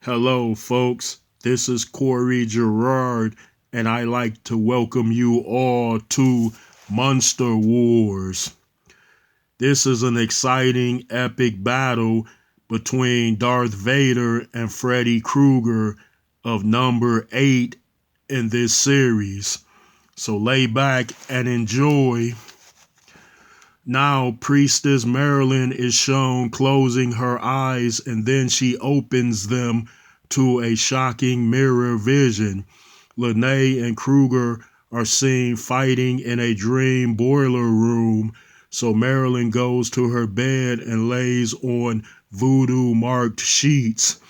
Hello, folks. This is Corey Gerard, and I like to welcome you all to Monster Wars. This is an exciting, epic battle between Darth Vader and Freddy Krueger of number 8 in this series. So lay back and enjoy. Now, Priestess Marilyn is shown closing her eyes, and then she opens them to a shocking mirror vision. Lene and Krueger are seen fighting in a dream boiler room, so Marilyn goes to her bed and lays on voodoo-marked sheets.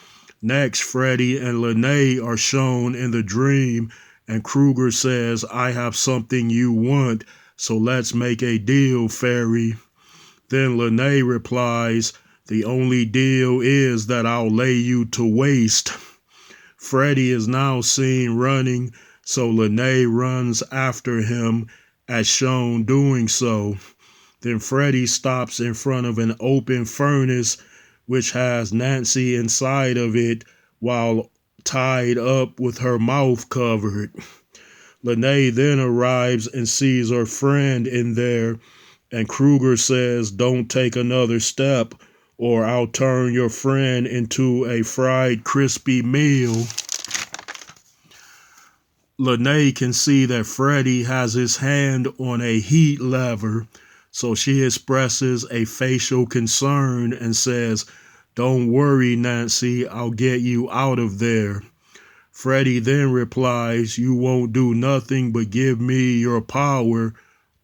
Next, Freddy and Lene are shown in the dream, and Krueger says, "I have something you want, so let's make a deal, fairy." Then Lene replies, "The only deal is that I'll lay you to waste." Freddy is now seen running, so Lene runs after him, as shown doing so. Then Freddy stops in front of an open furnace, which has Nancy inside of it while tied up with her mouth covered. Lene then arrives and sees her friend in there, and Krueger says, "Don't take another step or I'll turn your friend into a fried crispy meal." Lene can see that Freddy has his hand on a heat lever, so she expresses a facial concern and says, "Don't worry, Nancy, I'll get you out of there." Freddy then replies, "You won't do nothing but give me your power,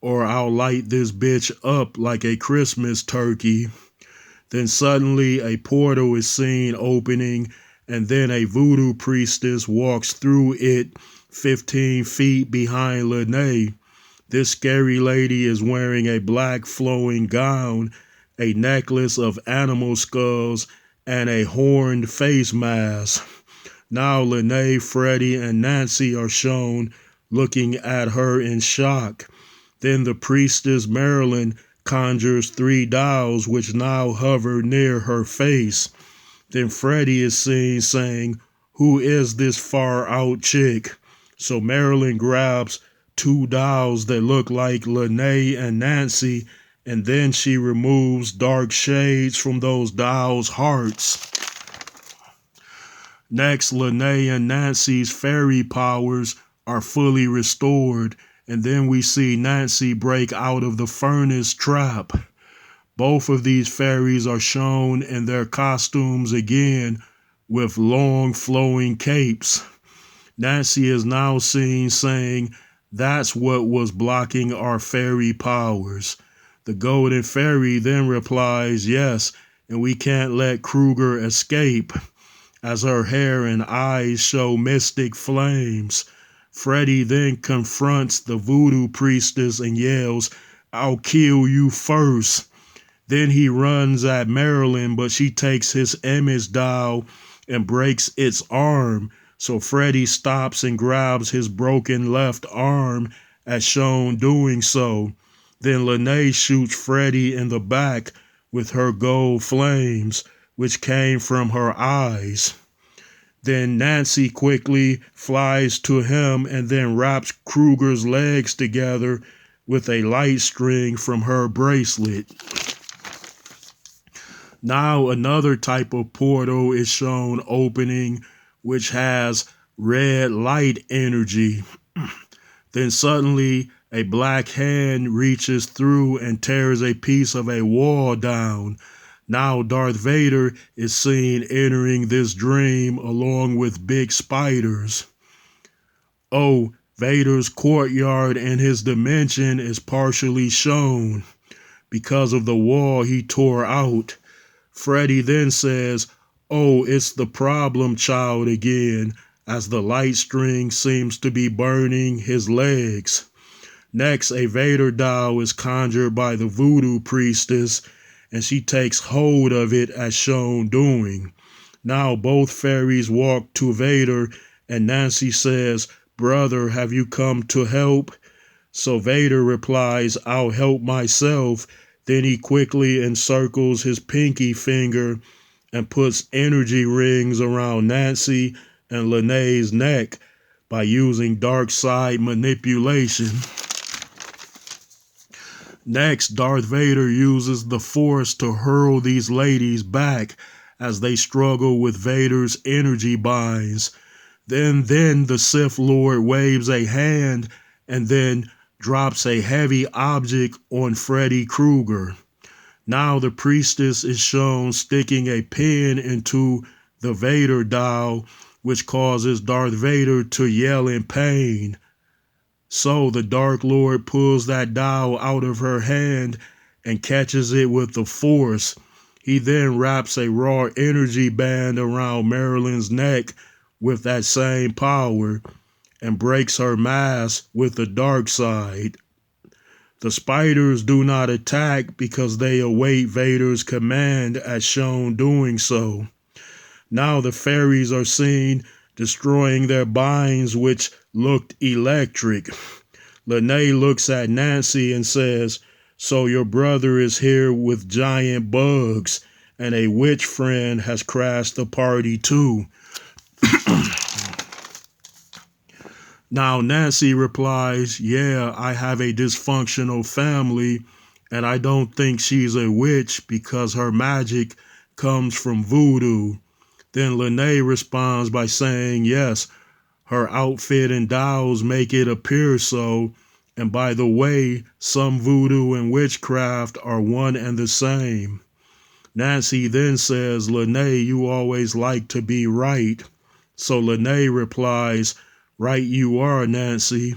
or I'll light this bitch up like a Christmas turkey." Then suddenly a portal is seen opening, and then a voodoo priestess walks through it 15 feet behind Lene. This scary lady is wearing a black flowing gown, a necklace of animal skulls, and a horned face mask. Now Lene, Freddy, and Nancy are shown looking at her in shock. Then the priestess Marilyn conjures 3 dolls which now hover near her face. Then Freddy is seen saying, "Who is this far out chick?" So Marilyn grabs 2 dolls that look like Lene and Nancy, and then she removes dark shades from those dolls' hearts. Next, Lene and Nancy's fairy powers are fully restored, and then we see Nancy break out of the furnace trap. Both of these fairies are shown in their costumes again with long flowing capes. Nancy is now seen saying, "That's what was blocking our fairy powers." The golden fairy then replies, "Yes, and we can't let Krueger escape," as her hair and eyes show mystic flames. Freddy then confronts the voodoo priestess and yells, "I'll kill you first." Then he runs at Marilyn, but she takes his image doll and breaks its arm. So Freddy stops and grabs his broken left arm, as shown doing so. Then Lene shoots Freddy in the back with her gold flames, which came from her eyes. Then Nancy quickly flies to him and then wraps Krueger's legs together with a light string from her bracelet. Now another type of portal is shown opening, which has red light energy. Then suddenly a black hand reaches through and tears a piece of a wall down. Now Darth Vader is seen entering this dream along with big spiders. Oh, Vader's courtyard and his dimension is partially shown because of the wall he tore out. Freddy then says, "Oh, it's the problem child again," as the light string seems to be burning his legs. Next, a Vader doll is conjured by the voodoo priestess, and she takes hold of it as shown doing. Now both fairies walk to Vader, and Nancy says, "Brother, have you come to help?" So Vader replies, "I'll help myself." Then he quickly encircles his pinky finger and puts energy rings around Nancy and Lene's neck by using dark side manipulation. Next, Darth Vader uses the Force to hurl these ladies back as they struggle with Vader's energy binds. Then the Sith Lord waves a hand and then drops a heavy object on Freddy Krueger. Now the priestess is shown sticking a pin into the Vader dial, which causes Darth Vader to yell in pain. So the Dark Lord pulls that dial out of her hand and catches it with the Force. He then wraps a raw energy band around Marilyn's neck with that same power and breaks her mask with the dark side. The spiders do not attack because they await Vader's command as shown doing so. Now the fairies are seen destroying their binds, which looked electric. Lene looks at Nancy and says, "So your brother is here with giant bugs, and a witch friend has crashed the party too." Now Nancy replies, "Yeah, I have a dysfunctional family, and I don't think she's a witch because her magic comes from voodoo." Then Lene responds by saying, "Yes, her outfit and dolls make it appear so, and by the way, some voodoo and witchcraft are one and the same." Nancy then says, "Lene, you always like to be right." So Lene replies, "Right you are, Nancy."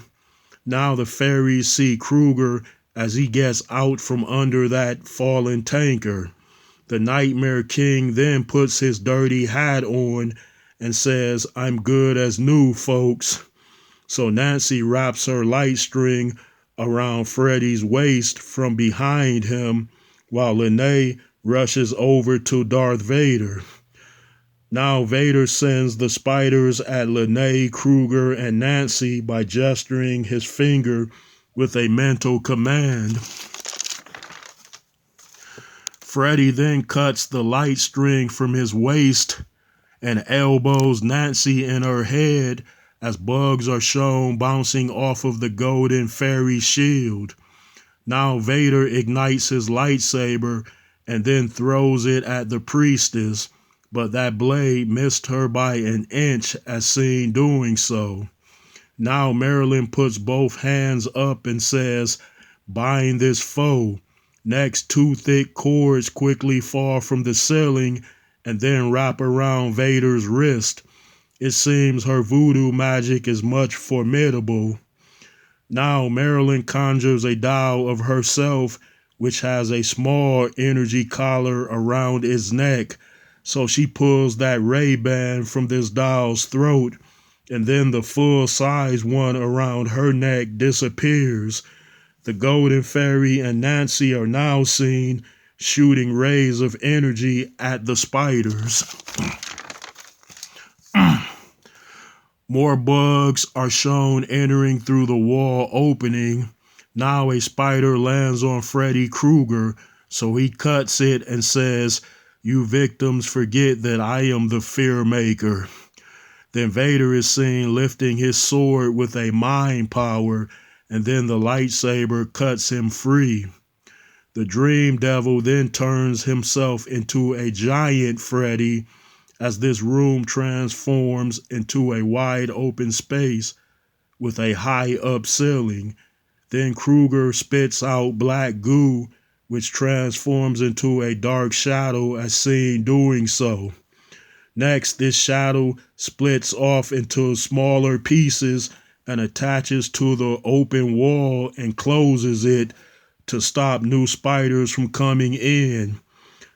Now the fairies see Krueger as he gets out from under that fallen tanker. The Nightmare King then puts his dirty hat on and says, "I'm good as new, folks." So Nancy wraps her light string around Freddy's waist from behind him while Lene rushes over to Darth Vader. Now Vader sends the spiders at Lene, Krueger, and Nancy by gesturing his finger with a mental command. Freddy then cuts the light string from his waist and elbows Nancy in her head as bugs are shown bouncing off of the golden fairy shield. Now Vader ignites his lightsaber and then throws it at the priestess, but that blade missed her by an inch as seen doing so. Now Marilyn puts both hands up and says, "Bind this foe." Next, two thick cords quickly fall from the ceiling and then wrap around Vader's wrist. It seems her voodoo magic is much formidable. Now Marilyn conjures a doll of herself which has a small energy collar around its neck. So she pulls that Ray-Ban from this doll's throat, and then the full-size one around her neck disappears. The Golden Fairy and Nancy are now seen shooting rays of energy at the spiders. More bugs are shown entering through the wall opening. Now a spider lands on Freddy Krueger, so he cuts it and says, "You victims forget that I am the fear maker." Then Vader is seen lifting his sword with a mind power, and then the lightsaber cuts him free. The Dream Devil then turns himself into a giant Freddy as this room transforms into a wide open space with a high up ceiling. Then Krueger spits out black goo, which transforms into a dark shadow as seen doing so. Next, this shadow splits off into smaller pieces and attaches to the open wall and closes it to stop new spiders from coming in.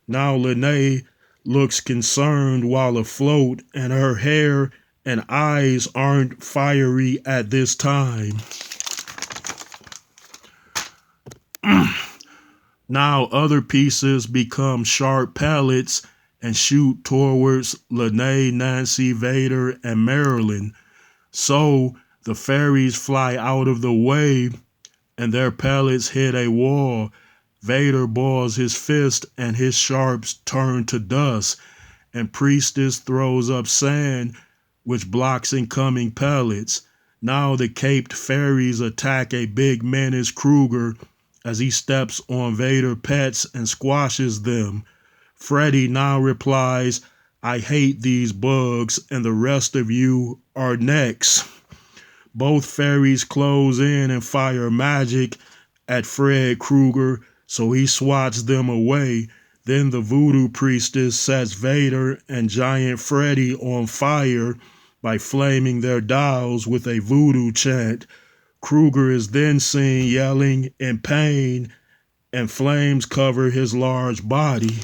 Now Lene looks concerned while afloat, and her hair and eyes aren't fiery at this time. Now other pieces become sharp pellets and shoot towards Lene, Nancy, Vader, and Marilyn. So the fairies fly out of the way and their pellets hit a wall. Vader balls his fist and his sharps turn to dust. and Priestess throws up sand, which blocks incoming pellets. Now the caped fairies attack a big menace Krueger as he steps on Vader pets and squashes them. Freddy now replies, "I hate these bugs and the rest of you are next." Both fairies close in and fire magic at Fred Krueger, so he swats them away. Then the voodoo priestess sets Vader and Giant Freddy on fire by flaming their dolls with a voodoo chant. Krueger is then seen yelling in pain, and flames cover his large body.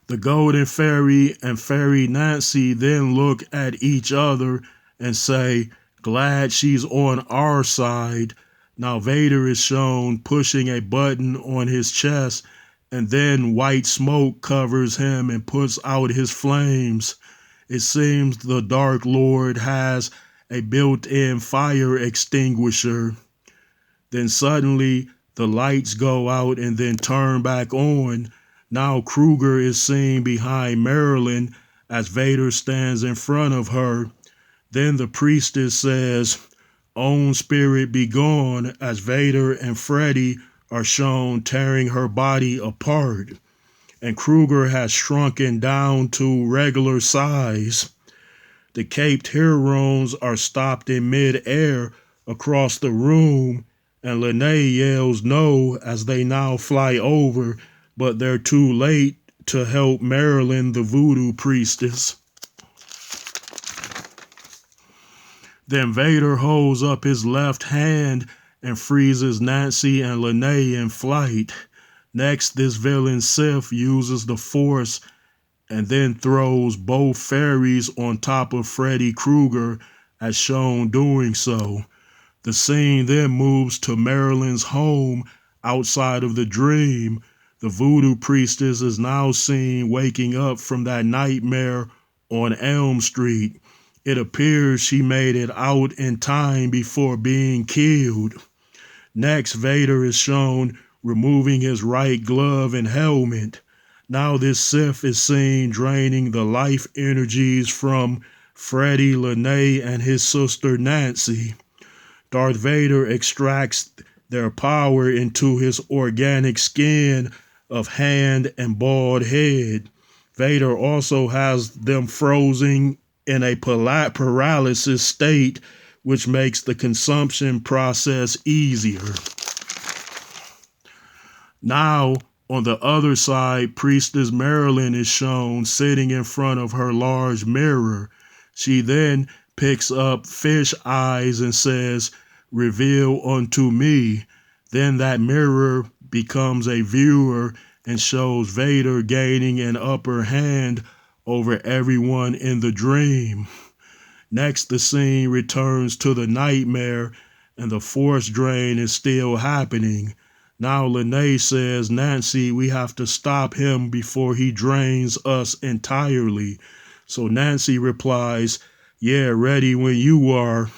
The Golden Fairy and Fairy Nancy then look at each other and say, "Glad she's on our side." Now Vader is shown pushing a button on his chest, and then white smoke covers him and puts out his flames. It seems the Dark Lord has a built-in fire extinguisher. Then suddenly the lights go out and then turn back on. Now Krueger is seen behind Marilyn as Vader stands in front of her. Then the priestess says, "Own spirit be gone," as Vader and Freddy are shown tearing her body apart. And Krueger has shrunken down to regular size. The caped heroes are stopped in mid-air across the room, and Lene yells no as they now fly over, but they're too late to help Marilyn, the voodoo priestess. Then Vader holds up his left hand and freezes Nancy and Lene in flight. Next, this villain Sith uses the Force and then throws both fairies on top of Freddy Krueger as shown doing so. The scene then moves to Marilyn's home outside of the dream. The voodoo priestess is now seen waking up from that nightmare on Elm Street. It appears she made it out in time before being killed. Next, Vader is shown removing his right glove and helmet. Now this Sith is seen draining the life energies from Freddy, Lene, and his sister Nancy. Darth Vader extracts their power into his organic skin of hand and bald head. Vader also has them frozen in a paralysis state, which makes the consumption process easier. Now, on the other side, Priestess Marilyn is shown sitting in front of her large mirror. She then picks up fish eyes and says, "Reveal unto me." Then that mirror becomes a viewer and shows Vader gaining an upper hand over everyone in the dream. Next, the scene returns to the nightmare and the force drain is still happening. Now Lene says, "Nancy, we have to stop him before he drains us entirely." So Nancy replies, "Yeah, ready when you are."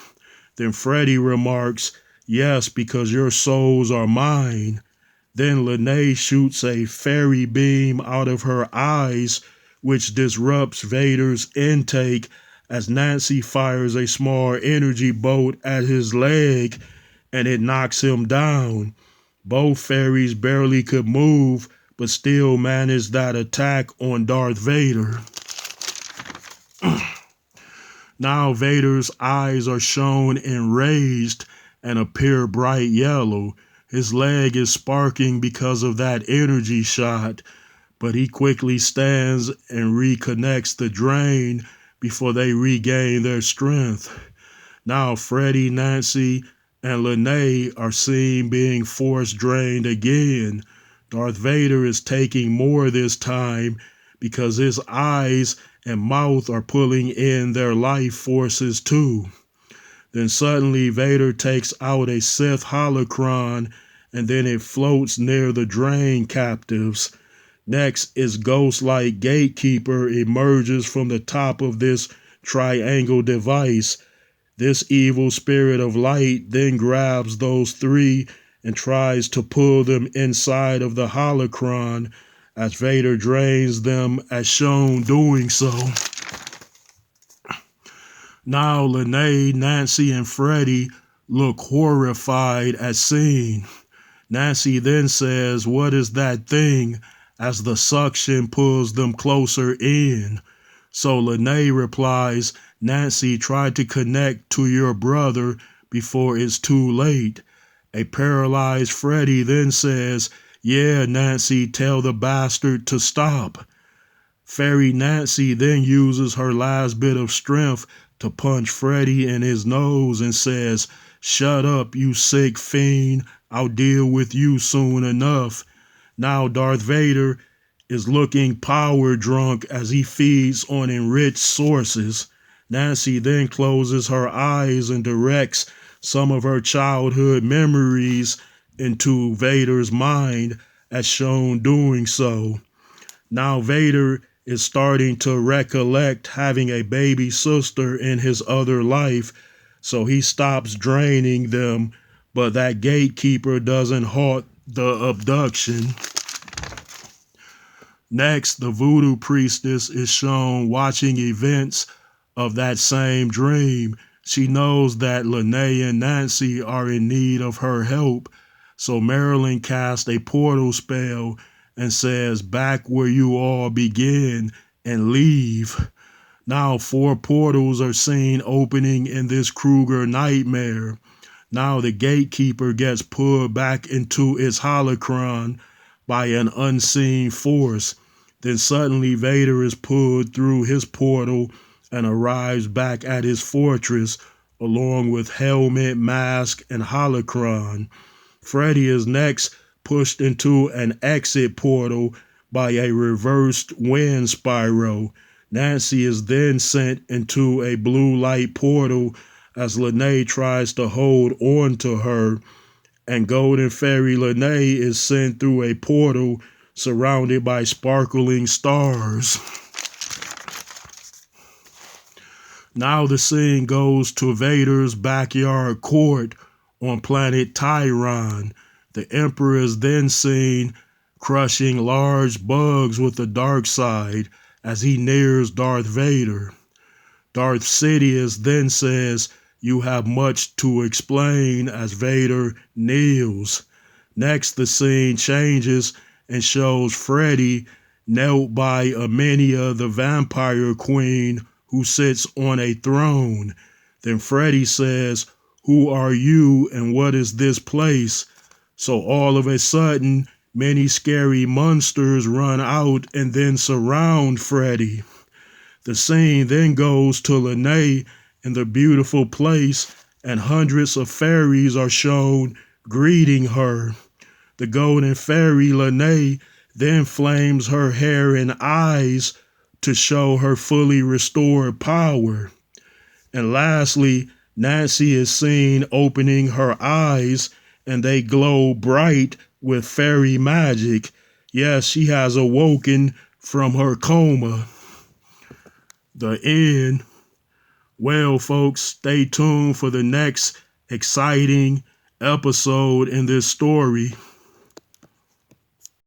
Then Freddy remarks, "Yes, because your souls are mine." Then Lene shoots a fairy beam out of her eyes, which disrupts Vader's intake as Nancy fires a small energy bolt at his leg and it knocks him down. Both fairies barely could move, but still managed that attack on Darth Vader. Now Vader's eyes are shown enraged and appear bright yellow. His leg is sparking because of that energy shot, but he quickly stands and reconnects the drain before they regain their strength. Now Freddy, Nancy, and Lene are seen being force drained again. Darth Vader is taking more this time because his eyes and mouth are pulling in their life forces too. Then suddenly Vader takes out a Sith holocron and then it floats near the drain captives. Next, its ghost-like gatekeeper emerges from the top of this triangle device. This evil spirit of light then grabs those three and tries to pull them inside of the holocron as Vader drains them as shown doing so. Now Lene, Nancy, and Freddy look horrified at seeing. Nancy then says, "What is that thing?" as the suction pulls them closer in. So Lene replies, "Nancy, try to connect to your brother before it's too late." A paralyzed Freddy then says, "Yeah, Nancy, tell the bastard to stop." Fairy Nancy then uses her last bit of strength to punch Freddy in his nose and says, "Shut up, you sick fiend. I'll deal with you soon enough." Now Darth Vader is looking power drunk as he feeds on enriched sources. Nancy then closes her eyes and directs some of her childhood memories into Vader's mind as shown doing so. Now Vader is starting to recollect having a baby sister in his other life, so he stops draining them, but that gatekeeper doesn't halt the abduction. Next, the voodoo priestess is shown watching events of that same dream. She knows that Lene and Nancy are in need of her help, so Marilyn casts a portal spell and says, "Back where you all begin and leave." Now 4 portals are seen opening in this Krueger nightmare. Now the gatekeeper gets pulled back into its holocron by an unseen force. Then suddenly Vader is pulled through his portal and arrives back at his fortress along with helmet, mask, and holocron. Freddy is next pushed into an exit portal by a reversed wind spiral. Nancy is then sent into a blue light portal as Lene tries to hold on to her, and Golden Fairy Lene is sent through a portal surrounded by sparkling stars. Now the scene goes to Vader's backyard court on planet Tyron. The Emperor is then seen crushing large bugs with the dark side as he nears Darth Vader. Darth Sidious then says, "You have much to explain," as Vader kneels. Next, the scene changes and shows Freddy knelt by Amenia, the vampire queen, who sits on a throne. Then Freddy says, "Who are you and what is this place?" So all of a sudden, many scary monsters run out and then surround Freddy. The scene then goes to Lene in the beautiful place, and hundreds of fairies are shown greeting her. The Golden Fairy Lene then flames her hair and eyes to show her fully restored power. And lastly, Nancy is seen opening her eyes, and they glow bright with fairy magic. Yes, she has awoken from her coma. The end. Well, folks, stay tuned for the next exciting episode in this story.